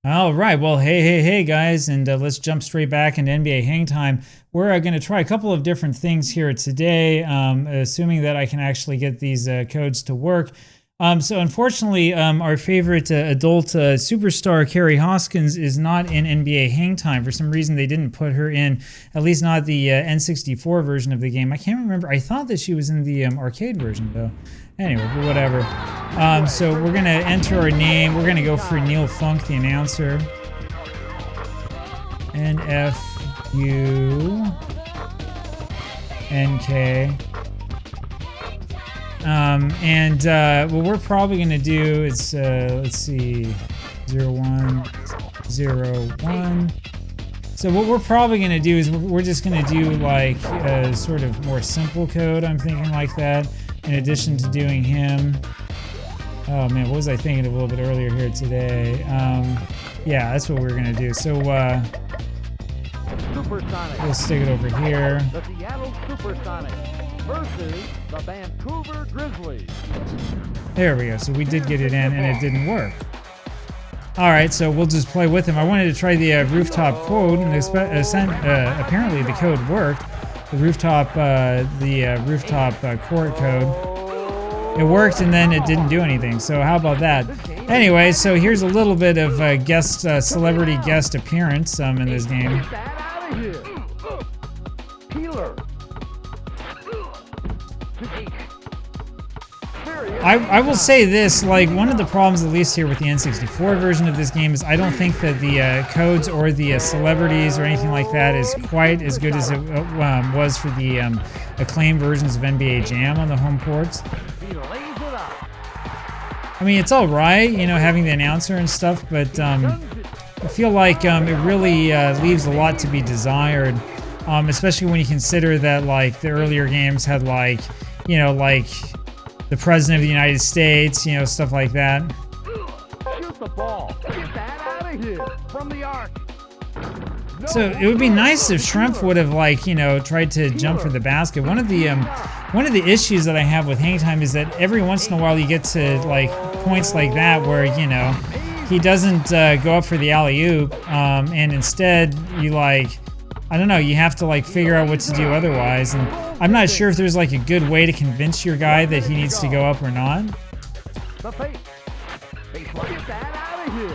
All right, well, hey, guys, and let's jump straight back into NBA Hangtime. We're going to try a couple of different things here today, assuming that I can actually get these codes to work. So unfortunately, our favorite adult superstar, Carrie Hoskins, is not in NBA Hangtime. For some reason, they didn't put her in, at least not the N64 version of the game. I can't remember. I thought that she was in the arcade version, though. Anyway, but whatever. So we're going to enter our name. We're going to go for Neil Funk, the announcer. N-F-U-N-K. What we're probably going to do is, let's see, 0101. So what we're probably going to do is we're just going to do like a sort of more simple code, I'm thinking like that, in addition to doing him. Oh man, what was I thinking of a little bit earlier here today? Yeah, that's what we're going to do. So we'll stick it over here. The Seattle Supersonics versus the Vancouver Grizzlies. There we go. So we did get it in, and it didn't work. All right, so we'll just play with him. I wanted to try the rooftop code, and apparently the code worked. The rooftop court code. It worked, and then it didn't do anything. So how about that? Anyway, so here's a little bit of celebrity guest appearance in this game. I will say this, like, one of the problems, at least here with the N64 version of this game, is I don't think that the codes or the celebrities or anything like that is quite as good as it was for the acclaimed versions of NBA Jam on the home ports. I mean, it's all right, you know, having the announcer and stuff, but I feel like it really leaves a lot to be desired, especially when you consider that, like, the earlier games had, like, you know, like the President of the United States, you know, stuff like that. Shoot the ball. Get that out of here from the arc. So it would be nice if Shrimp would have, like, you know, tried to jump for the basket. One of the issues that I have with Hangtime is that every once in a while you get to, like, points like that where, you know, he doesn't go up for the alley-oop, and instead you, like, I don't know, you have to, like, figure out what to do otherwise. And I'm not sure if there's, like, a good way to convince your guy that he needs to go up or not. The face. Get that out of here.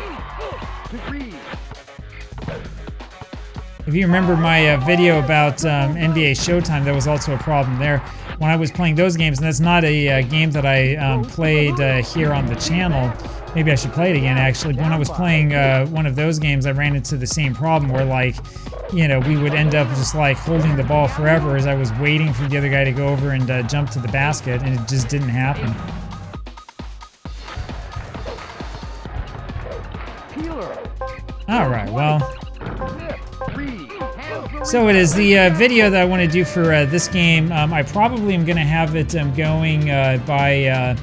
If you remember my video about NBA Showtime, that was also a problem there when I was playing those games, and that's not a game that I played here on the channel. Maybe I should play it again, actually. But when I was playing one of those games, I ran into the same problem where, like, you know, we would end up just, like, holding the ball forever as I was waiting for the other guy to go over and jump to the basket, and it just didn't happen. All right, well. So it is the video that I want to do for this game. I probably am going to have it going by...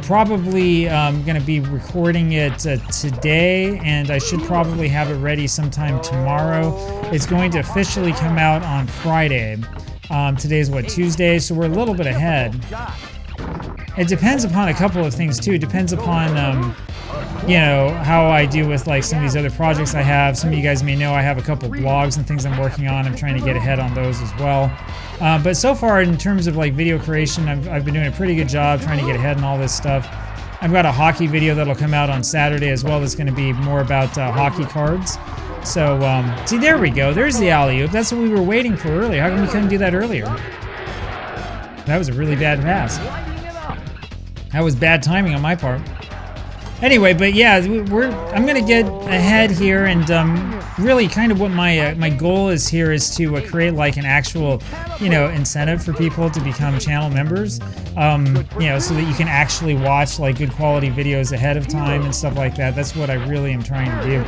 probably going to be recording it today, and I should probably have it ready sometime tomorrow. It's going to officially come out on Friday. Today's what, Tuesday? So we're a little bit ahead. It depends upon a couple of things too. It depends upon you know, how I do with, like, some of these other projects I have. Some of you guys may know I have a couple blogs and things I'm working on. I'm trying to get ahead on those as well. But so far, in terms of, like, video creation, I've been doing a pretty good job trying to get ahead on all this stuff. I've got a hockey video that'll come out on Saturday as well that's going to be more about hockey cards. So, see, there we go. There's the alley-oop. That's what we were waiting for earlier. How come we couldn't do that earlier? That was a really bad pass. That was bad timing on my part. Anyway, but yeah, I'm gonna get ahead here, and really kind of what my goal is here is to create, like, an actual, you know, incentive for people to become channel members, you know, so that you can actually watch, like, good quality videos ahead of time and stuff like that. That's what I really am trying to do.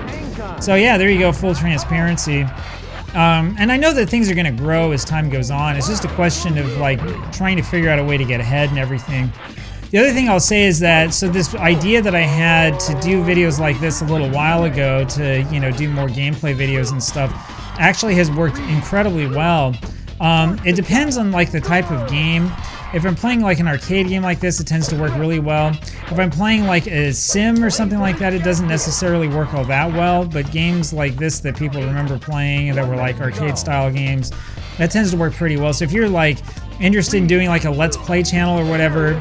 So yeah, there you go, full transparency. And I know that things are gonna grow as time goes on. It's just a question of, like, trying to figure out a way to get ahead and everything. The other thing I'll say is that, so this idea that I had to do videos like this a little while ago to, you know, do more gameplay videos and stuff actually has worked incredibly well. It depends on, like, the type of game. If I'm playing like an arcade game like this, it tends to work really well. If I'm playing like a sim or something like that, it doesn't necessarily work all that well, but games like this that people remember playing that were like arcade style games, that tends to work pretty well. So if you're like interested in doing like a Let's Play channel or whatever,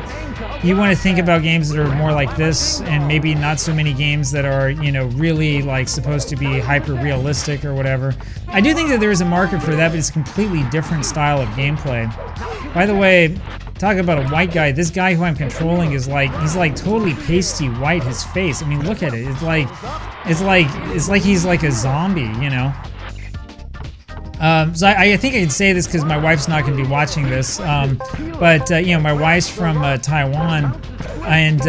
you want to think about games that are more like this, and maybe not so many games that are, you know, really like supposed to be hyper realistic or whatever. I do think that there is a market for that, but it's a completely different style of gameplay. By the way, talk about a white guy. This guy who I'm controlling is like, he's like totally pasty white, his face. I mean, look at it. It's like he's like a zombie, you know. So I think I can say this because my wife's not going to be watching this, but you know, my wife's from Taiwan, and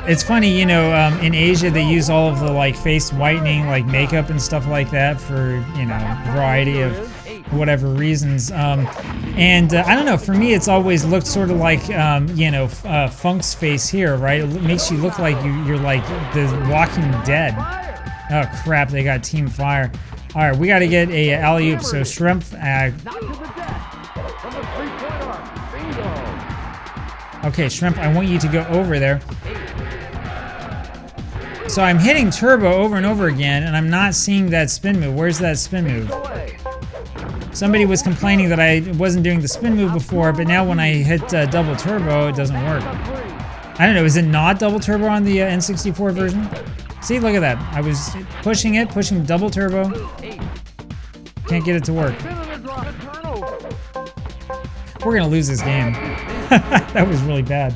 it's funny, you know, in Asia they use all of the like face whitening, like makeup and stuff like that for, you know, a variety of whatever reasons, and I don't know, for me it's always looked sort of like, you know, Funk's face here, right? It makes you look like you're like the Walking Dead. Oh crap, they got Team Fire. All right, we got to get a alley-oop. So Shrimp. Okay, Shrimp, I want you to go over there. So I'm hitting turbo over and over again, and I'm not seeing that spin move. Where's that spin move? Somebody was complaining that I wasn't doing the spin move before, but now when I hit double turbo, it doesn't work. I don't know. Is it not double turbo on the N64 version? See, look at that. I was pushing double turbo. Can't get it to work. We're gonna lose this game. That was really bad.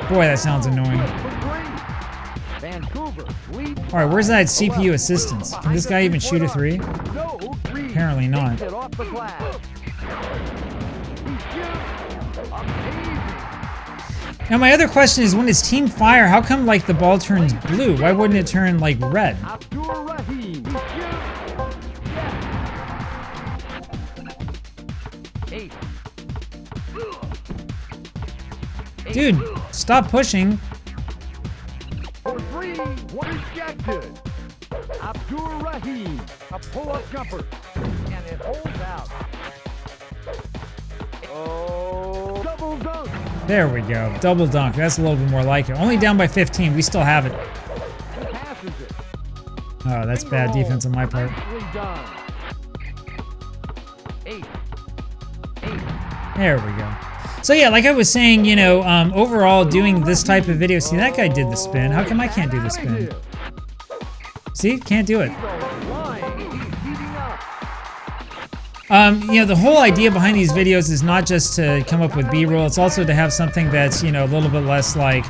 Boy, that sounds annoying. Alright, where's that CPU assistance? Can this guy even shoot a 3? Apparently not. Now my other question is, when it's Team Fire, how come like the ball turns blue? Why wouldn't it turn like red? Dude, stop pushing. For 3, 1 rejected. Abdur Rahim, a pull-up jumper, and it holds out. Oh, double dunk. There we go. Double dunk. That's a little bit more like it. Only down by 15. We still have it. Oh, that's bad defense on my part. There we go. So yeah, like I was saying, you know, overall doing this type of video. See, that guy did the spin. How come I can't do the spin? See, can't do it. You know, the whole idea behind these videos is not just to come up with B-roll, it's also to have something that's, you know, a little bit less like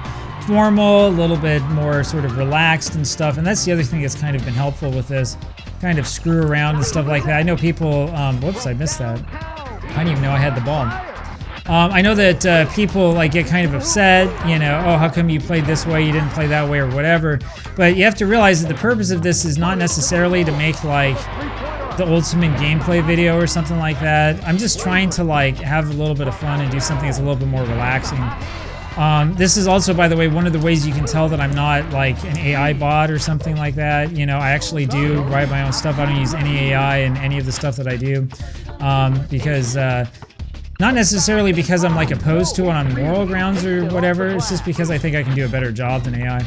formal, a little bit more sort of relaxed and stuff. And that's the other thing that's kind of been helpful with this, kind of screw around and stuff like that. I know people, whoops, I missed that. I didn't even know I had the ball. I know that people like get kind of upset, you know, oh, how come you played this way, you didn't play that way or whatever. But you have to realize that the purpose of this is not necessarily to make like the ultimate gameplay video or something like that. I'm just trying to like have a little bit of fun and do something that's a little bit more relaxing. This is also, by the way, one of the ways you can tell that I'm not like an AI bot or something like that. You know, I actually do write my own stuff. I don't use any AI in any of the stuff that I do, because not necessarily because I'm like opposed to it on moral grounds or whatever. It's just because I think I can do a better job than AI.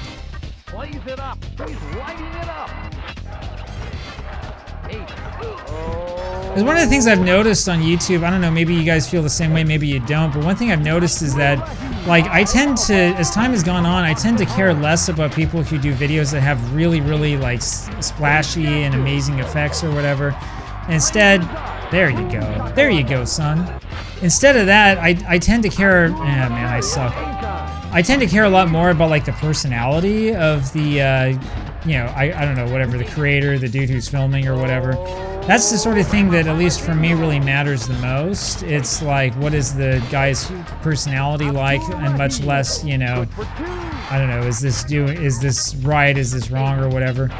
Plays it up. He's lighting it up. Because one of the things I've noticed on YouTube, I don't know, maybe you guys feel the same way, maybe you don't, but one thing I've noticed is that, like, I tend to, as time has gone on, I tend to care less about people who do videos that have really, really, like, splashy and amazing effects or whatever. Instead, there you go, son. Instead of that, I tend to care, man, I suck. I tend to care a lot more about, like, the personality of the, you know, I don't know, whatever, the creator, the dude who's filming or whatever. That's the sort of thing that, at least for me, really matters the most. It's like, what is the guy's personality like, and much less, you know, I don't know, is this right, is this wrong, or whatever.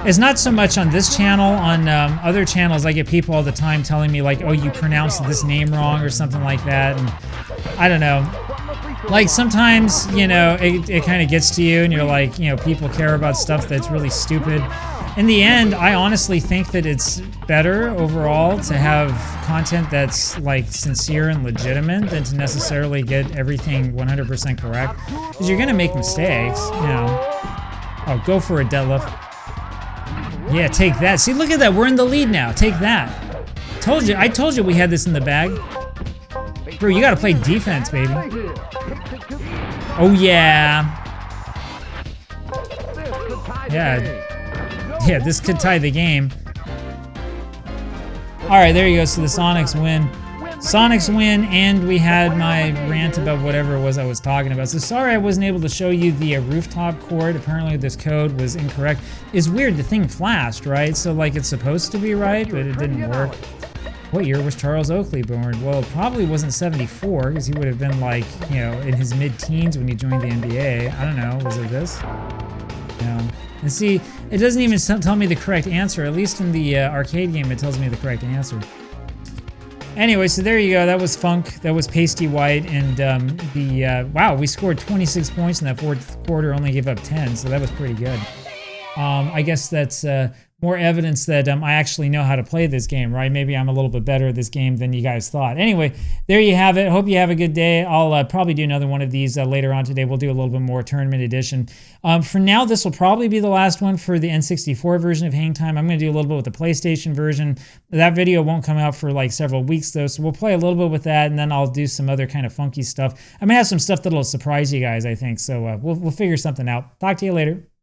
It's not so much on this channel. On other channels, I get people all the time telling me, like, oh, you pronounced this name wrong, or something like that, and I don't know. Like, sometimes, you know, it kind of gets to you, and you're like, you know, people care about stuff that's really stupid. in the end, I honestly think that it's better overall to have content that's like sincere and legitimate than to necessarily get everything 100% correct. Because you're gonna make mistakes, you know. Oh, go for a deadlift. Yeah, take that. See, look at that. We're in the lead now. Take that. I told you we had this in the bag. Bro, you gotta play defense, baby. Oh yeah. Yeah, this could tie the game. All right, there you go. So the Sonics win. Sonics win, and we had my rant about whatever it was I was talking about. So sorry I wasn't able to show you the rooftop court. Apparently this code was incorrect. It's weird, the thing flashed, right? So like it's supposed to be right, but it didn't work. What year was Charles Oakley born? Well, it probably wasn't 74, because he would have been like, you know, in his mid-teens when he joined the NBA. I don't know, was it this? No. And see, it doesn't even tell me the correct answer. At least in the arcade game, it tells me the correct answer. Anyway, so there you go. That was Funk. That was Pasty White. And wow, we scored 26 points in that fourth quarter, only gave up 10. So that was pretty good. I guess that's more evidence that I actually know how to play this game, right? Maybe I'm a little bit better at this game than you guys thought. Anyway, there you have it. Hope you have a good day. I'll probably do another one of these later on today. We'll do a little bit more tournament edition. For now, this will probably be the last one for the N64 version of Hangtime. I'm going to do a little bit with the PlayStation version. That video won't come out for like several weeks though, so we'll play a little bit with that, and then I'll do some other kind of funky stuff. I may have some stuff that'll surprise you guys, I think. So we'll figure something out. Talk to you later.